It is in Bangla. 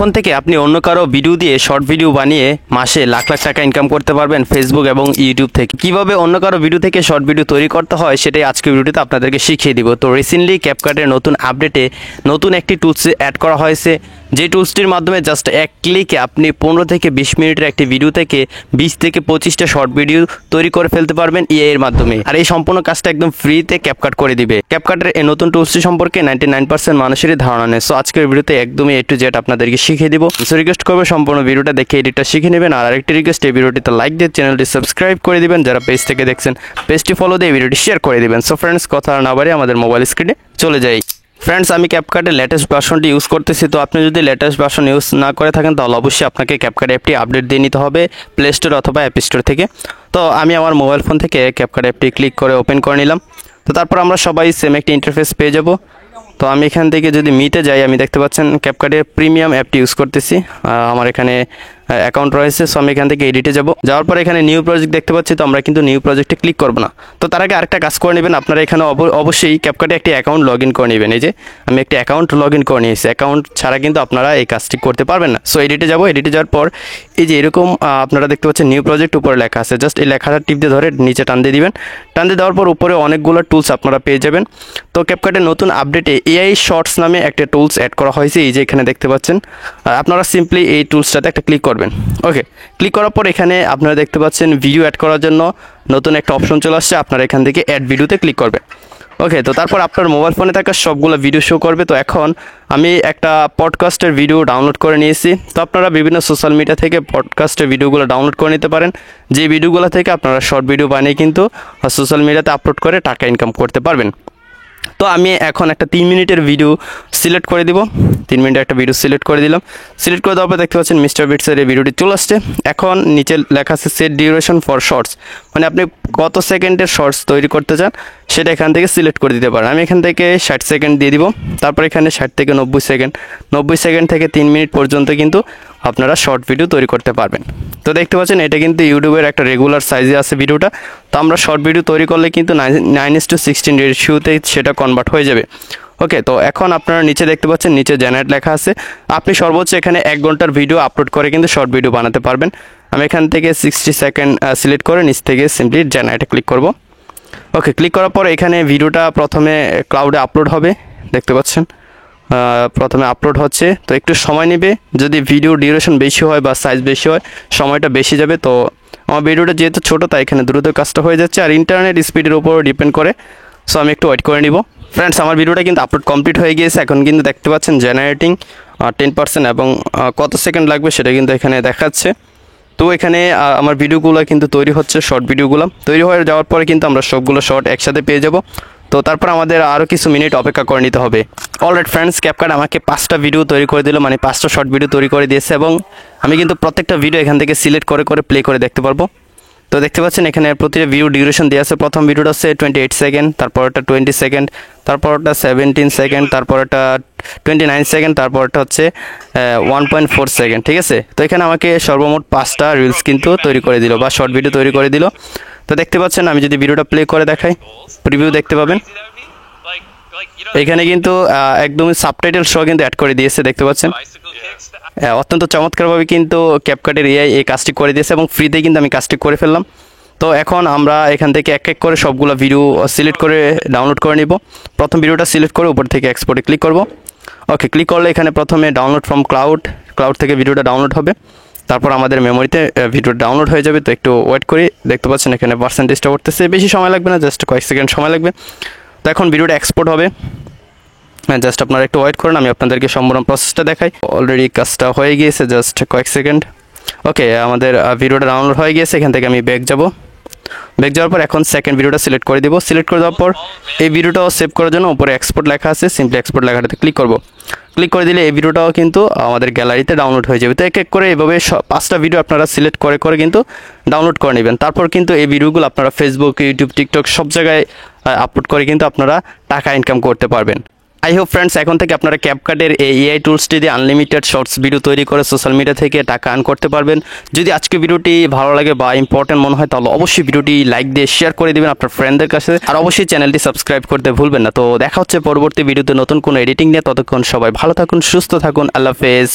এখন থেকে আপনি অন্য কারো ভিডিও দিয়ে শর্ট ভিডিও বানিয়ে মাসে লাখ লাখ টাকা ইনকাম করতে পারবেন ফেসবুক এবং ইউটিউব থেকে। কিভাবে অন্য কারো ভিডিও থেকে শর্ট ভিডিও তৈরি করতে হয় সেটাই আজকের ভিডিওতে আপনাদেরকে শিখিয়ে দিব। তো রিসেন্টলি ক্যাপকাটের নতুন আপডেটে নতুন একটি টুলস অ্যাড করা হয়েছে, যে টুলসটির মাধ্যমে জাস্ট এক ক্লিকে আপনি 15 থেকে 20 মিনিটের একটি ভিডিও থেকে 20 থেকে 25টা শর্ট ভিডিও তৈরি করে ফেলতে পারবেন এআই এর মাধ্যমে। আর এই সম্পূর্ণ কাজটা একদম ফ্রিতে ক্যাপকাট করে দিবে। ক্যাপকাটের এই নতুন টুলসটি সম্পর্কে 99% মানুষেরই ধারণা নেই। সো আজকের ভিডিওতে একদমই A to Z আপনাদেরকে শিখিয়ে দিব। সো রিকোয়েস্ট করবো সম্পূর্ণ ভিডিওটা দেখে এডিটটা শিখে নেবেন। আর আরেকটি রিকোয়েস্ট, এই ভিডিওটিতে লাইক দিয়ে চ্যানেলটি সাবস্ক্রাইব করে দিবেন। যারা পেজ থেকে দেখছেন পেজটি ফলো দিয়ে ভিডিওটি শেয়ার করে দিবেন। সো ফ্রেন্ডস, কথা না বাড়িয়ে আমাদের মোবাইল স্ক্রিনে চলে যাই। ফ্রেন্ডস, আমি ক্যাপকাটের লেটেস্ট ভার্সনটি ইউজ করতেছি। তো আপনি যদি লেটেস্ট ভার্সন ইউজ না করে থাকেন তাহলে অবশ্যই আপনাকে ক্যাপকাট অ্যাপটি আপডেট দিয়ে নিতে হবে প্লে স্টোর অথবা অ্যাপ স্টোর থেকে। তো আমি আমার মোবাইল ফোন থেকে ক্যাপকাট অ্যাপটি ক্লিক করে ওপেন করে নিলাম। তো তারপর আমরা সবাই সেম একটি ইন্টারফেস পেয়ে যাব। তো আমি এখান থেকে যদি মিটে যাই, আমি দেখতে পাচ্ছেন ক্যাপকাটের প্রিমিয়াম অ্যাপটি ইউজ করতেছি। আমার এখানে অ্যাকাউন্ট রয়েছে। সো আমি এখান থেকে এডিটে যাব। যাওয়ার পর এখানে নিউ প্রজেক্ট দেখতে পাচ্ছি। তো আমরা কিন্তু নিউ প্রজেক্টে ক্লিক করব না। তো তার আগে আরেকটা কাজ করে নেবেন, আপনারা এখানে অবশ্যই ক্যাপকাটে একটি অ্যাকাউন্ট লগ ইন করে নেবেন। এই যে আমি একটি অ্যাকাউন্ট লগ ইন করে নিয়েছি। অ্যাকাউন্ট ছাড়া কিন্তু আপনারা এই কাজটি করতে পারবেন না। সো এডিটে যাব। এডিটে যাওয়ার পর এই যে এরকম আপনারা দেখতে পাচ্ছেন নিউ প্রজেক্ট উপরে লেখা আছে। জাস্ট এই লেখাটা টিপ দিয়ে ধরে নিচে টান দিয়ে দিবেন। টান দিয়ে দেওয়ার পর উপরে অনেকগুলো টুলস আপনারা পেয়ে যাবেন। তো ক্যাপকাটের নতুন আপডেটে এআই শর্টস নামে একটা টুলস অ্যাড করা হয়েছে। এই যে এখানে দেখতে পাচ্ছেন। আপনারা সিম্পলি এই টুলসটাতে একটা ক্লিক করবেন। ওকে, ক্লিক করার পর এখানে আপনারা দেখতে পাচ্ছেন ভিডিও অ্যাড করার জন্য নতুন একটা অপশন চলে আসছে। আপনারা এখান থেকে অ্যাড ভিডিওতে ক্লিক করবেন। ওকে, তো তারপর আপনার মোবাইল ফোনে থাকা সবগুলো ভিডিও শো করবে। তো এখন আমি একটা পডকাস্টের ভিডিও ডাউনলোড করে নিয়েছি। তো আপনারা বিভিন্ন সোশ্যাল মিডিয়া থেকে পডকাস্টের ভিডিওগুলো ডাউনলোড করে নিতে পারেন। যে ভিডিওগুলো থেকে আপনারা শর্ট ভিডিও বানিয়ে কিন্তু সোশ্যাল মিডিয়াতে আপলোড করে টাকা ইনকাম করতে পারবেন। তো আমি এখন একটা 3 মিনিটের ভিডিও সিলেক্ট করে দিব। 3 মিনিটের একটা ভিডিও সিলেক্ট করে দিলাম। সিলেক্ট করে দেওয়ার পর দেখতে পাচ্ছেন মিস্টার বিটসের এই ভিডিওটি চলে আসছে। এখন নিচে লেখা আছে সেট ডিউরেশন ফর শর্টস, মানে আপনি কত সেকেন্ডের শর্টস তৈরি করতে চান সেটা এখান থেকে সিলেক্ট করে দিতে পারেন। আমি এখান থেকে 60 সেকেন্ড দিয়ে দিব। তারপর এখানে 60 থেকে 90 সেকেন্ড, 90 সেকেন্ড থেকে 3 মিনিট পর্যন্ত কিন্তু আপনারা শর্ট ভিডিও তৈরি করতে পারবেন। তো দেখতে পাচ্ছেন এটা কিন্তু ইউটিউবের একটা রেগুলার সাইজে আছে ভিডিওটা। তো আমরা শর্ট ভিডিও তৈরি করলে কিন্তু 9:16 রেশিওতে সেটা কনভার্ট হয়ে যাবে। ওকে, তো এখন আপনারা নিচে দেখতে পাচ্ছেন নিচে জেনারেট লেখা আছে। আপনি সর্বোচ্চ এখানে 1 ঘন্টার ভিডিও আপলোড করে কিন্তু শর্ট ভিডিও বানাতে পারবেন। আমি এখান থেকে 60 সেকেন্ড সিলেক্ট করে নিচ থেকে সিম্পলি জেনারেটে ক্লিক করব। ওকে, ক্লিক করার পর এখানে ভিডিওটা প্রথমে ক্লাউডে আপলোড হবে। দেখতে পাচ্ছেন প্রথমে আপলোড হচ্ছে। তো একটু সময় নেবে, যদি ভিডিও ডিউরেশন বেশি হয় বা সাইজ বেশি হয় সময়টা বেশি যাবে। তো আমার ভিডিওটা যেহেতু ছোটো তাই এখানে দ্রুত কাজটা হয়ে যাচ্ছে, আর ইন্টারনেট স্পিডের উপর ডিপেন্ড করে। সো আমি একটু ওয়েট করে নিব। ফ্রেন্ডস, আমার ভিডিওটা কিন্তু আপলোড কমপ্লিট হয়ে গিয়েছে। এখন কিন্তু দেখতে পাচ্ছেন জেনারেটিং 10% এবং কত সেকেন্ড লাগবে সেটা কিন্তু এখানে দেখাচ্ছে। তো এখানে আমার ভিডিওগুলো কিন্তু তৈরি হচ্ছে, শর্ট ভিডিওগুলো তৈরি হয়ে যাওয়ার পরে কিন্তু আমরা সবগুলো শর্ট একসাথে পেয়ে যাব। তো তারপর আমাদের আরও কিছু মিনিট অপেক্ষা করে নিতে হবে। অলরাইট ফ্রেন্ডস, ক্যাপকাট আমাকে 5টা ভিডিও তৈরি করে দিল, মানে 5টা শর্ট ভিডিও তৈরি করে দিয়েছে এবং আমি কিন্তু প্রত্যেকটা ভিডিও এখান থেকে সিলেক্ট করে করে প্লে করে দেখতে পারবো। তো দেখতে পাচ্ছেন এখানে প্রতিটা ভিডিও ডিউরেশন দেওয়া আছে। প্রথম ভিডিওটা হচ্ছে 28 সেকেন্ড, তারপরটা 20 সেকেন্ড, তারপরটা 17 সেকেন্ড, তারপরটা 29 সেকেন্ড, তারপরটা হচ্ছে 1.4 সেকেন্ড। ঠিক আছে, তো এখানে আমাকে সর্বমোট 5টা রিলস কিন্তু তৈরি করে দিল বা শর্ট ভিডিও তৈরি করে দিল। তো দেখতে পাচ্ছেন আমি যদি ভিডিওটা প্লে করে দেখাই, প্রিভিউ দেখতে পাবেন। এখানে কিন্তু একদমই সাবটাইটেল সহ কিন্তু অ্যাড করে দিয়েছে। দেখতে পাচ্ছেন অত্যন্ত চমৎকারভাবে কিন্তু ক্যাপকাটের এআই এই কাজটি করে দিয়েছে এবং ফ্রিতে কিন্তু আমি কাজটি করে ফেললাম। তো এখন আমরা এখান থেকে এক এক করে সবগুলো ভিডিও সিলেক্ট করে ডাউনলোড করে নিব। প্রথম ভিডিওটা সিলেক্ট করে উপর থেকে এক্সপোর্টে ক্লিক করব। ওকে, ক্লিক করলে এখানে প্রথমে ডাউনলোড ফ্রম ক্লাউড থেকে ভিডিওটা ডাউনলোড হবে। তারপর আমাদের মেমোরিতে ভিডিও ডাউনলোড হয়ে যাবে। তো একটু ওয়েট করি। দেখতে পাচ্ছেন এখানে পার্সেন্টেজটা উঠতেছে, বেশি সময় লাগবে না, জাস্ট কয়েক সেকেন্ড সময় লাগবে। তো এখন ভিডিওটা এক্সপোর্ট হবে। জাস্ট আপনারা একটু ওয়েট করুন, আমি আপনাদেরকে সম্পূর্ণ প্রসেসটা দেখাই। অলরেডি কাজটা হয়ে গিয়েছে, জাস্ট কয়েক সেকেন্ড। ওকে, আমাদের ভিডিওটা ডাউনলোড হয়ে গিয়েছে। এখান থেকে আমি ব্যাক যাব। ব্যাক যাওয়ার পর এখন সেকেন্ড ভিডিওটা সিলেক্ট করে দিব। সিলেক্ট করে দেওয়ার পর এই ভিডিওটাও সেভ করার জন্য উপরে এক্সপোর্ট লেখা আছে, সিম্পলি এক্সপোর্ট লেখাটাতে ক্লিক করব। ক্লিক করে দিলে এই ভিডিওটাও কিন্তু আমাদের গ্যালারিতে ডাউনলোড হয়ে যাবে। তো এক এক করে এভাবে 5টা ভিডিও আপনারা সিলেক্ট করে করে কিন্তু ডাউনলোড করে নেবেন। তারপর কিন্তু এই ভিডিওগুলো আপনারা ফেসবুক, ইউটিউব, টিকটক সব জায়গায় আপলোড করে কিন্তু আপনারা টাকা ইনকাম করতে পারবেন। আই হোপ ফ্রেন্ডস, এখন থেকে আপনারা ক্যাপকাটের এই এআই টুলসটি দিয়ে আনলিমিটেড শর্টস ভিডিও তৈরি করে সোশ্যাল মিডিয়া থেকে টাকা আর্ন করতে পারবেন। যদি আজকে ভিডিওটি ভালো লাগে বা ইম্পর্টেন্ট মনে হয় তাহলে অবশ্যই ভিডিওটি লাইক দিয়ে শেয়ার করে দিবেন আপনার ফ্রেন্ডদের কাছে, আর অবশ্যই চ্যানেলটি সাবস্ক্রাইব করতে ভুলবেন না। তো দেখা হচ্ছে পরবর্তী ভিডিওতে নতুন কোনো এডিটিং নিয়ে। ততক্ষণ সবাই ভালো থাকুন, সুস্থ থাকুন, আল্লাহ হাফেজ।